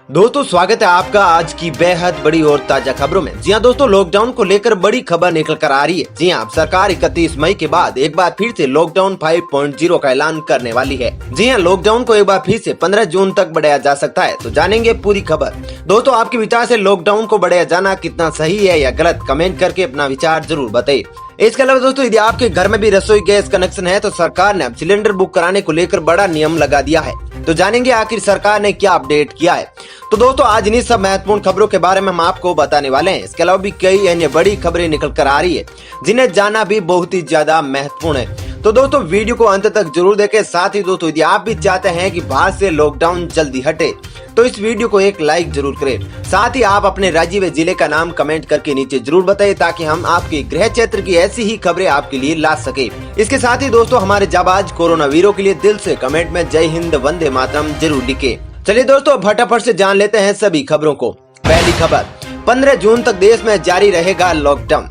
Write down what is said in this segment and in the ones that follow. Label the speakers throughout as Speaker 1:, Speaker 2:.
Speaker 1: दोस्तों स्वागत है आपका आज की बेहद बड़ी और ताजा खबरों में। जी हां दोस्तों, लॉकडाउन को लेकर बड़ी खबर निकल कर आ रही है। जी हां, सरकार 31 मई के बाद एक बार फिर से लॉकडाउन 5.0 का ऐलान करने वाली है। जी हां, लॉकडाउन को एक बार फिर से 15 जून तक बढ़ाया जा सकता है। तो जानेंगे पूरी खबर। दोस्तों आपके विचार से लॉकडाउन को बढ़ाया जाना कितना सही है या गलत, कमेंट करके अपना विचार जरूर बताइए। इसके अलावा दोस्तों यदि आपके घर में भी रसोई गैस कनेक्शन है तो सरकार ने अब सिलेंडर बुक कराने को लेकर बड़ा नियम लगा दिया है। तो जानेंगे आखिर सरकार ने क्या अपडेट किया है। तो दोस्तों आज इन्हीं सब महत्वपूर्ण खबरों के बारे में हम आपको बताने वाले हैं। इसके अलावा भी कई अन्य बड़ी खबरें निकल कर आ रही है जिन्हें जानना भी बहुत ही ज्यादा महत्वपूर्ण है। तो दोस्तों वीडियो को अंत तक जरूर देखें। साथ ही दोस्तों यदि आप भी चाहते हैं कि भारत से लॉकडाउन जल्दी हटे तो इस वीडियो को एक लाइक जरूर करें। साथ ही आप अपने राज्य व जिले का नाम कमेंट करके नीचे जरूर बताइए ताकि हम आपके गृह क्षेत्र की ऐसी ही खबरें आपके लिए ला सके। इसके साथ ही दोस्तों हमारे जाबाज कोरोना वीरों के लिए दिल से कमेंट में जय हिंद वंदे मातरम जरूर लिखे। चलिए दोस्तों फटाफट से जान लेते हैं सभी खबरों को। पहली खबर, 15 जून तक देश में जारी रहेगा लॉकडाउन।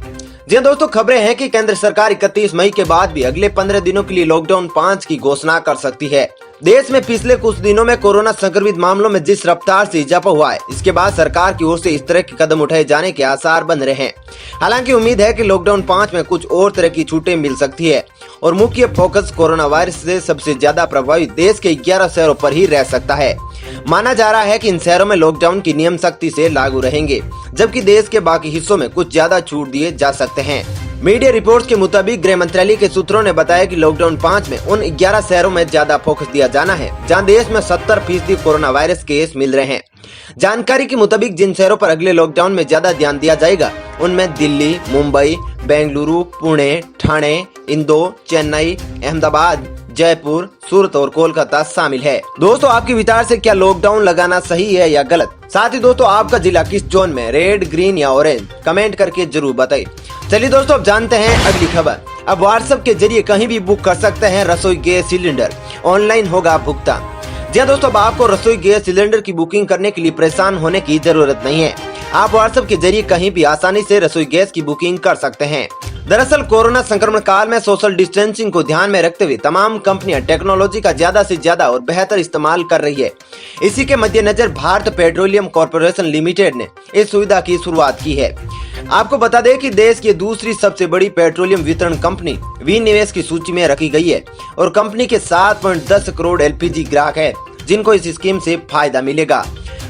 Speaker 1: जी दोस्तों खबरें हैं कि केंद्र सरकार 31 मई के बाद भी अगले 15 दिनों के लिए लॉकडाउन 5 की घोषणा कर सकती है। देश में पिछले कुछ दिनों में कोरोना संक्रमित मामलों में जिस रफ्तार से इजाफा हुआ है, इसके बाद सरकार की ओर से इस तरह के कदम उठाए जाने के आसार बन रहे हैं। हालांकि उम्मीद है कि लॉकडाउन 5 में कुछ और तरह की छूटें मिल सकती है और मुख्य फोकस कोरोना वायरस से सबसे ज्यादा प्रभावित देश के 11 शहरों पर ही रह सकता है। माना जा रहा है कि इन शहरों में लॉकडाउन की नियम सख्ती से लागू रहेंगे, जबकि देश के बाकी हिस्सों में कुछ ज्यादा छूट दिए जा सकते हैं। मीडिया रिपोर्ट्स के मुताबिक गृह मंत्रालय के सूत्रों ने बताया कि लॉकडाउन 5 में उन 11 शहरों में ज्यादा फोकस दिया जाना है जहां देश में 70% कोरोना वायरस केस मिल रहे हैं। जानकारी के मुताबिक जिन शहरों पर अगले लॉकडाउन में ज्यादा ध्यान दिया जाएगा उनमें दिल्ली, मुंबई, बेंगलुरु, पुणे, ठाणे, इंदौर, चेन्नई, अहमदाबाद, जयपुर, सूरत और कोलकाता शामिल है। दोस्तों आपके विचार से क्या लॉकडाउन लगाना सही है या गलत? साथ ही दोस्तों आपका जिला किस जोन में, रेड, ग्रीन या ऑरेंज, कमेंट करके जरूर बताइए। चलिए दोस्तों अब जानते हैं अगली खबर। अब व्हाट्सएप के जरिए कहीं भी बुक कर सकते हैं रसोई गैस सिलेंडर, ऑनलाइन होगा भुगतान। जी दोस्तों अब आपको रसोई गैस सिलेंडर की बुकिंग करने के लिए परेशान होने की जरूरत नहीं है। आप व्हाट्सएप के जरिए कहीं भी आसानी से रसोई गैस की बुकिंग कर सकते हैं। दरअसल कोरोना संक्रमण काल में सोशल डिस्टेंसिंग को ध्यान में रखते हुए तमाम कंपनियां टेक्नोलॉजी का ज्यादा से ज्यादा और बेहतर इस्तेमाल कर रही है। इसी के मद्देनजर भारत पेट्रोलियम कॉर्पोरेशन लिमिटेड ने इस सुविधा की शुरुआत की है। आपको बता दें कि देश की दूसरी सबसे बड़ी पेट्रोलियम वितरण कंपनी विनिवेश की सूची में रखी गई है और कंपनी के 7.10 करोड़ LPG ग्राहक है जिनको इस स्कीम से फायदा मिलेगा।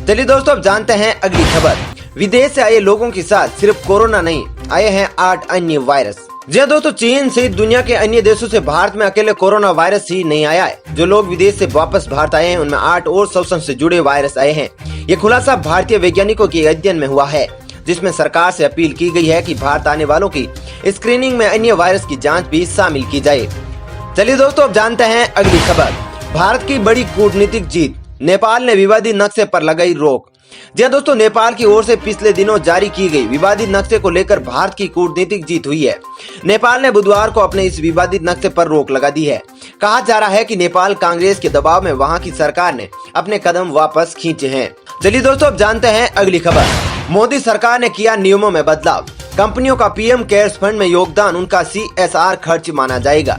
Speaker 1: चलिए दोस्तों अब जानते हैं अगली खबर। विदेश से आए लोगों के साथ सिर्फ कोरोना नहीं, आए हैं 8 अन्य वायरस। जी दोस्तों चीन सहित दुनिया के अन्य देशों से भारत में अकेले कोरोना वायरस ही नहीं आया है। जो लोग विदेश से वापस भारत आए हैं उनमें 8 और श्वसन से जुड़े वायरस आए हैं। ये खुलासा भारतीय वैज्ञानिकों के अध्ययन में हुआ है जिसमें सरकार से अपील की गई है कि भारत आने वालों की स्क्रीनिंग में अन्य वायरस की जाँच भी शामिल की जाए। चलिए दोस्तों अब जानते हैं अगली खबर। भारत की बड़ी कूटनीतिक जीत, नेपाल ने विवादित नक्शे पर लगाई रोक। जी दोस्तों नेपाल की ओर से पिछले दिनों जारी की गई विवादित नक्शे को लेकर भारत की कूटनीतिक जीत हुई है। नेपाल ने बुधवार को अपने इस विवादित नक्शे पर रोक लगा दी है। कहा जा रहा है कि नेपाल कांग्रेस के दबाव में वहां की सरकार ने अपने कदम वापस खींचे हैं। चलिए दोस्तों अब जानते हैं अगली खबर। मोदी सरकार ने किया नियमों में बदलाव, कंपनियों का PM केयर्स फंड में योगदान उनका CSR खर्च माना जाएगा।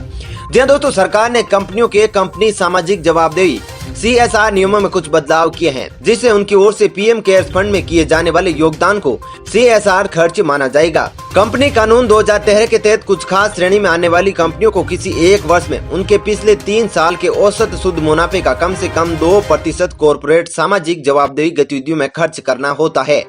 Speaker 1: जी दोस्तों सरकार ने कंपनियों के कंपनी सामाजिक जवाबदेही CSR नियमों में कुछ बदलाव किए हैं जिससे उनकी ओर से PM केयर्स फंड में किए जाने वाले योगदान को CSR खर्च माना जाएगा। कंपनी कानून 2013 के तहत कुछ खास श्रेणी में आने वाली कंपनियों को किसी एक वर्ष में उनके पिछले 3 साल के औसत शुद्ध मुनाफे का कम से कम 2% कॉर्पोरेट सामाजिक जवाबदेही गतिविधियों में खर्च करना होता है।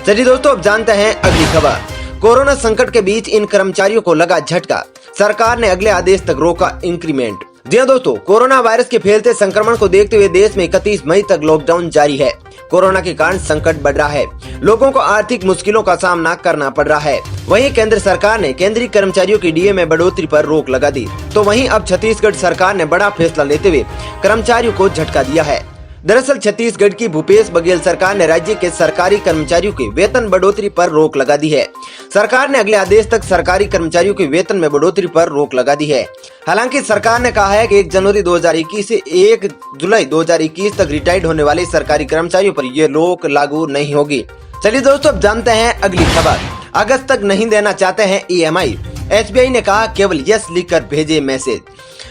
Speaker 1: चलिए दोस्तों अब जानते हैं अगली खबर। कोरोना संकट के बीच इन कर्मचारियों को लगा झटका, सरकार ने अगले आदेश तक रोका इंक्रीमेंट। जी दोस्तों कोरोना वायरस के फैलते संक्रमण को देखते हुए देश में 31 मई तक लॉकडाउन जारी है। कोरोना के कारण संकट बढ़ रहा है, लोगों को आर्थिक मुश्किलों का सामना करना पड़ रहा है। वहीं केंद्र सरकार ने केंद्रीय कर्मचारियों की DA में बढ़ोतरी पर रोक लगा दी, तो वहीं अब छत्तीसगढ़ सरकार ने बड़ा फैसला लेते हुए कर्मचारियों को झटका दिया है। दरअसल छत्तीसगढ़ की भूपेश बघेल सरकार ने राज्य के सरकारी कर्मचारियों के वेतन बढ़ोतरी पर रोक लगा दी है। सरकार ने अगले आदेश तक सरकारी कर्मचारियों के वेतन में बढ़ोतरी पर रोक लगा दी है। हालांकि सरकार ने कहा है कि 1 जनवरी 2021 से 1 जुलाई 2021 तक रिटायर्ड होने वाले सरकारी कर्मचारियों पर ये रोक लागू नहीं होगी। चलिए दोस्तों अब जानते हैं अगली खबर। अगस्त तक नहीं देना चाहते हैं EMI, SBI ने कहा केवल यस लिखकर भेजे मैसेज।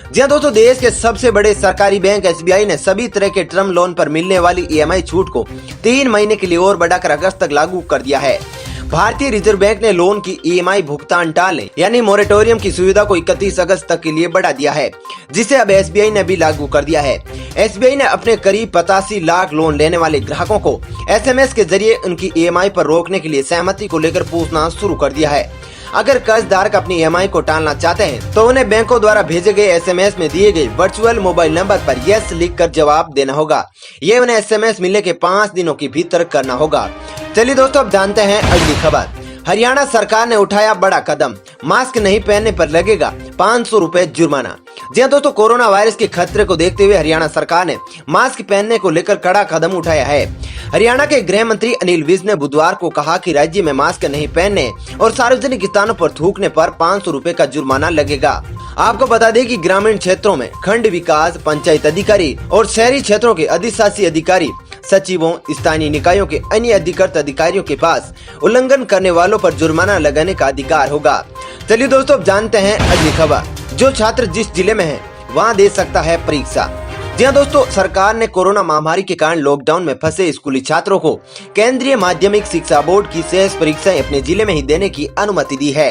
Speaker 1: जी हाँ दोस्तों, देश के सबसे बड़े सरकारी बैंक एसबीआई ने सभी तरह के टर्म लोन पर मिलने वाली ईएमआई छूट को 3 महीने के लिए और बढ़ाकर अगस्त तक लागू कर दिया है। भारतीय रिजर्व बैंक ने लोन की ईएमआई भुगतान टालने यानी मोरेटोरियम की सुविधा को 31 अगस्त तक के लिए बढ़ा दिया है, जिसे अब एसबीआई ने भी लागू कर दिया है। एसबीआई ने अपने करीब 85 लाख लोन लेने वाले ग्राहकों को एसएमएस के जरिए उनकी ईएमआई पर रोकने के लिए सहमति को लेकर पूछना शुरू कर दिया है। अगर कर्जदार अपनी ईएमआई को टालना चाहते हैं तो उन्हें बैंकों द्वारा भेजे गए एसएमएस में दिए गए वर्चुअल मोबाइल नंबर पर यस लिखकर जवाब देना होगा। ये उन्हें एसएमएस मिलने के 5 दिनों के भीतर करना होगा। चलिए दोस्तों, अब जानते हैं अगली खबर। हरियाणा सरकार ने उठाया बड़ा कदम, मास्क नहीं पहनने पर लगेगा 500 रुपए जुर्माना। जी हाँ दोस्तों, कोरोना वायरस के खतरे को देखते हुए हरियाणा सरकार ने मास्क पहनने को लेकर कड़ा कदम उठाया है। हरियाणा के गृह मंत्री अनिल विज ने बुधवार को कहा कि राज्य में मास्क नहीं पहनने और सार्वजनिक स्थानों पर थूकने पर 500 रुपए का जुर्माना लगेगा। आपको बता दें कि ग्रामीण क्षेत्रों में खंड विकास, पंचायत अधिकारी और शहरी क्षेत्रों के अधिशासी अधिकारी, सचिवों, स्थानीय निकायों के अन्य अधिकृत अधिकारियों के पास उल्लंघन करने वालों पर जुर्माना लगाने का अधिकार होगा। चलिए दोस्तों, अब जानते हैं अगली खबर। जो छात्र जिस जिले में है वहां दे सकता है परीक्षा। जी हाँ दोस्तों, सरकार ने कोरोना महामारी के कारण लॉकडाउन में फंसे स्कूली छात्रों को केंद्रीय माध्यमिक शिक्षा बोर्ड की शेष परीक्षाएं अपने जिले में ही देने की अनुमति दी है।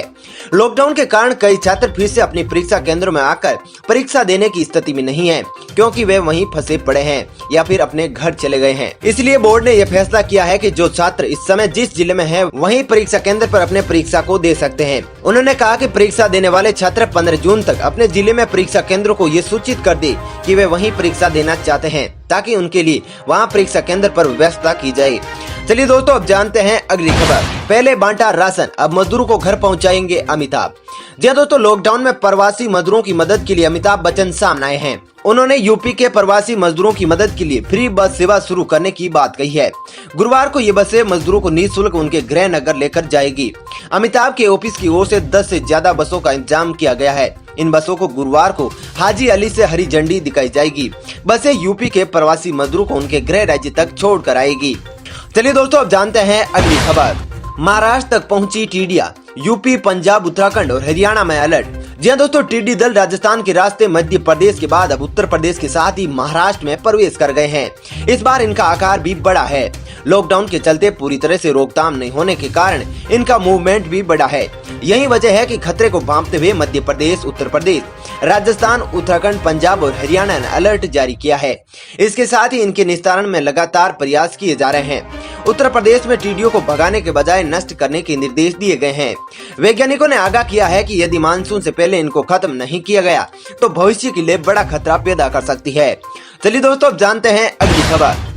Speaker 1: लॉकडाउन के कारण कई छात्र फिर से अपनी परीक्षा केंद्रों में आकर परीक्षा देने की स्थिति में नहीं है, क्योंकि वे वहीं फंसे पड़े हैं या फिर अपने घर चले गए हैं। इसलिए बोर्ड ने यह फैसला किया है कि जो छात्र इस समय जिस जिले में है वहीं परीक्षा केंद्र पर अपने परीक्षा को दे सकते हैं। उन्होंने कहा कि परीक्षा देने वाले छात्र 15 जून तक अपने जिले में परीक्षा केंद्रों को ये सूचित कर दे कि वे वहीं परीक्षा देना चाहते हैं, ताकि उनके लिए वहां परीक्षा केंद्र पर व्यवस्था की जाए। चलिए दोस्तों, अब जानते हैं अगली खबर। पहले बांटा राशन, अब मजदूरों को घर पहुंचाएंगे अमिताभ। जी दोस्तों, लॉकडाउन में प्रवासी मजदूरों की मदद के लिए अमिताभ बच्चन सामने आए हैं। उन्होंने यूपी के प्रवासी मजदूरों की मदद के लिए फ्री बस सेवा शुरू करने की बात कही है। गुरुवार को ये बसें मजदूरों को निःशुल्क उनके गृह नगर लेकर जाएगी। अमिताभ के ऑफिस की ओर से 10 से ज्यादा बसों का इंतजाम किया गया है। इन बसों को गुरुवार को हाजी अली से हरी झंडी दिखाई जाएगी। बसें यूपी के प्रवासी मजदूरों को उनके गृह राज्य तक छोड़ कर आएगी। चलिए दोस्तों, अब जानते हैं अगली खबर। महाराष्ट्र तक पहुंची टिड्डियां, यूपी, पंजाब, उत्तराखंड और हरियाणा में अलर्ट। जी हाँ दोस्तों, टिड्डी दल राजस्थान के रास्ते मध्य प्रदेश के बाद अब उत्तर प्रदेश के साथ ही महाराष्ट्र में प्रवेश कर गए हैं। इस बार इनका आकार भी बड़ा है। लॉकडाउन के चलते पूरी तरह से रोकथाम नहीं होने के कारण इनका मूवमेंट भी बड़ा है। यही वजह है कि खतरे को भांपते हुए मध्य प्रदेश, उत्तर प्रदेश, राजस्थान, उत्तराखंड, पंजाब और हरियाणा ने अलर्ट जारी किया है। इसके साथ ही इनके निस्तारण में लगातार प्रयास किए जा रहे हैं। उत्तर प्रदेश में टिड्डियों को भगाने के बजाय नष्ट करने के निर्देश दिए गए हैं। वैज्ञानिकों ने आगाह किया है कि यदि मानसून से पहले इनको खत्म नहीं किया गया तो भविष्य के लिए बड़ा खतरा पैदा कर सकती है। चलिए दोस्तों, अब जानते हैं अगली खबर।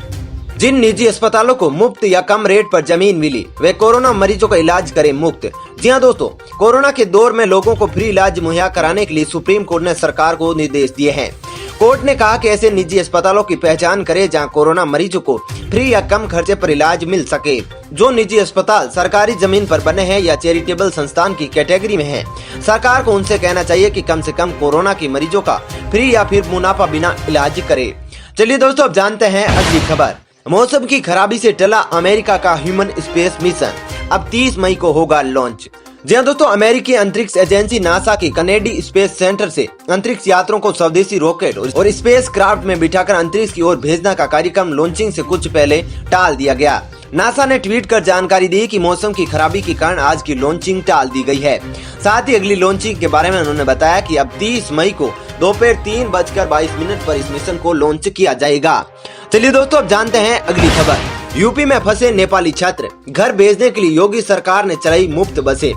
Speaker 1: जिन निजी अस्पतालों को मुफ्त या कम रेट पर जमीन मिली वे कोरोना मरीजों का इलाज करें मुफ्त। जी हाँ दोस्तों, कोरोना के दौर में लोगों को फ्री इलाज मुहैया कराने के लिए सुप्रीम कोर्ट ने सरकार को निर्देश दिए हैं। कोर्ट ने कहा कि ऐसे निजी अस्पतालों की पहचान करें जहां कोरोना मरीजों को फ्री या कम खर्चे पर इलाज मिल सके। जो निजी अस्पताल सरकारी जमीन पर बने हैं या चैरिटेबल संस्थान की कैटेगरी में हैं, सरकार को उनसे कहना चाहिए कि कम से कम कोरोना के मरीजों का फ्री या फिर मुनाफा बिना इलाज करे। चलिए दोस्तों, अब जानते हैं अगली खबर। मौसम की खराबी से टला अमेरिका का ह्यूमन स्पेस मिशन, अब 30 मई को होगा लॉन्च। जी हाँ दोस्तों, अमेरिकी अंतरिक्ष एजेंसी नासा के कनेडी स्पेस सेंटर से अंतरिक्ष यात्रियों को स्वदेशी रॉकेट और स्पेस क्राफ्ट में बिठाकर अंतरिक्ष की ओर भेजना का कार्यक्रम लॉन्चिंग से कुछ पहले टाल दिया गया। नासा ने ट्वीट कर जानकारी दी कि मौसम की खराबी के कारण आज की लॉन्चिंग टाल दी गई है। साथ ही अगली लॉन्चिंग के बारे में उन्होंने बताया कि अब 30 मई को दोपहर 3:22 पर इस मिशन को लॉन्च किया जाएगा। चलिए दोस्तों, अब जानते हैं अगली खबर। यूपी में फंसे नेपाली छात्र, घर भेजने के लिए योगी सरकार ने चलाई मुफ्त बसें।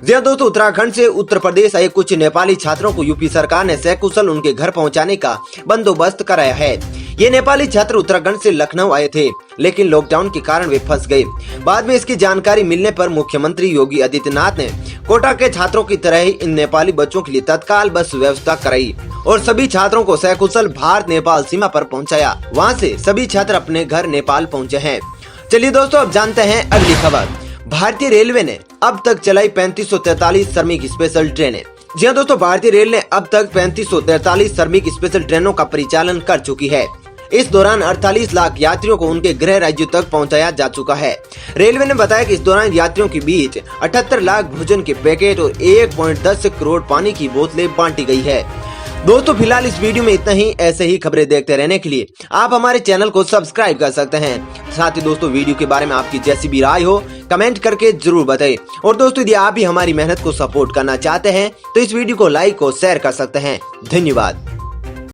Speaker 1: जी हाँ दोस्तों, उत्तराखंड से उत्तर प्रदेश आए कुछ नेपाली छात्रों को यूपी सरकार ने सकुशल उनके घर पहुंचाने का बंदोबस्त कराया है। ये नेपाली छात्र उत्तराखंड से लखनऊ आए थे, लेकिन लॉकडाउन के कारण वे फंस गए। बाद में इसकी जानकारी मिलने पर मुख्यमंत्री योगी आदित्यनाथ ने कोटा के छात्रों की तरह ही इन नेपाली बच्चों के लिए तत्काल बस व्यवस्था कराई और सभी छात्रों को सकुशल भारत नेपाल सीमा पर पहुंचाया। वहां से सभी छात्र अपने घर नेपाल पहुंचे हैं। चलिए दोस्तों, अब जानते हैं अगली खबर। भारतीय रेलवे ने अब तक चलाई 3543 श्रमिक स्पेशल ट्रेनें। जी हाँ दोस्तों, भारतीय रेल ने अब तक 3543 श्रमिक स्पेशल ट्रेनों का परिचालन कर चुकी है। इस दौरान 48 लाख यात्रियों को उनके गृह राज्यों तक पहुंचाया जा चुका है। रेलवे ने बताया कि इस दौरान यात्रियों के बीच 78 लाख भोजन के पैकेट और 1.10 करोड़ पानी की बोतलें बांटी गई है। दोस्तों फिलहाल इस वीडियो में इतना ही। ऐसे ही खबरें देखते रहने के लिए आप हमारे चैनल को सब्सक्राइब कर सकते हैं। साथ ही दोस्तों वीडियो के बारे में आपकी जैसी भी राय हो कमेंट करके जरूर बताएं। और दोस्तों यदि आप भी हमारी मेहनत को सपोर्ट करना चाहते हैं तो इस वीडियो को लाइक और शेयर कर सकते हैं। धन्यवाद।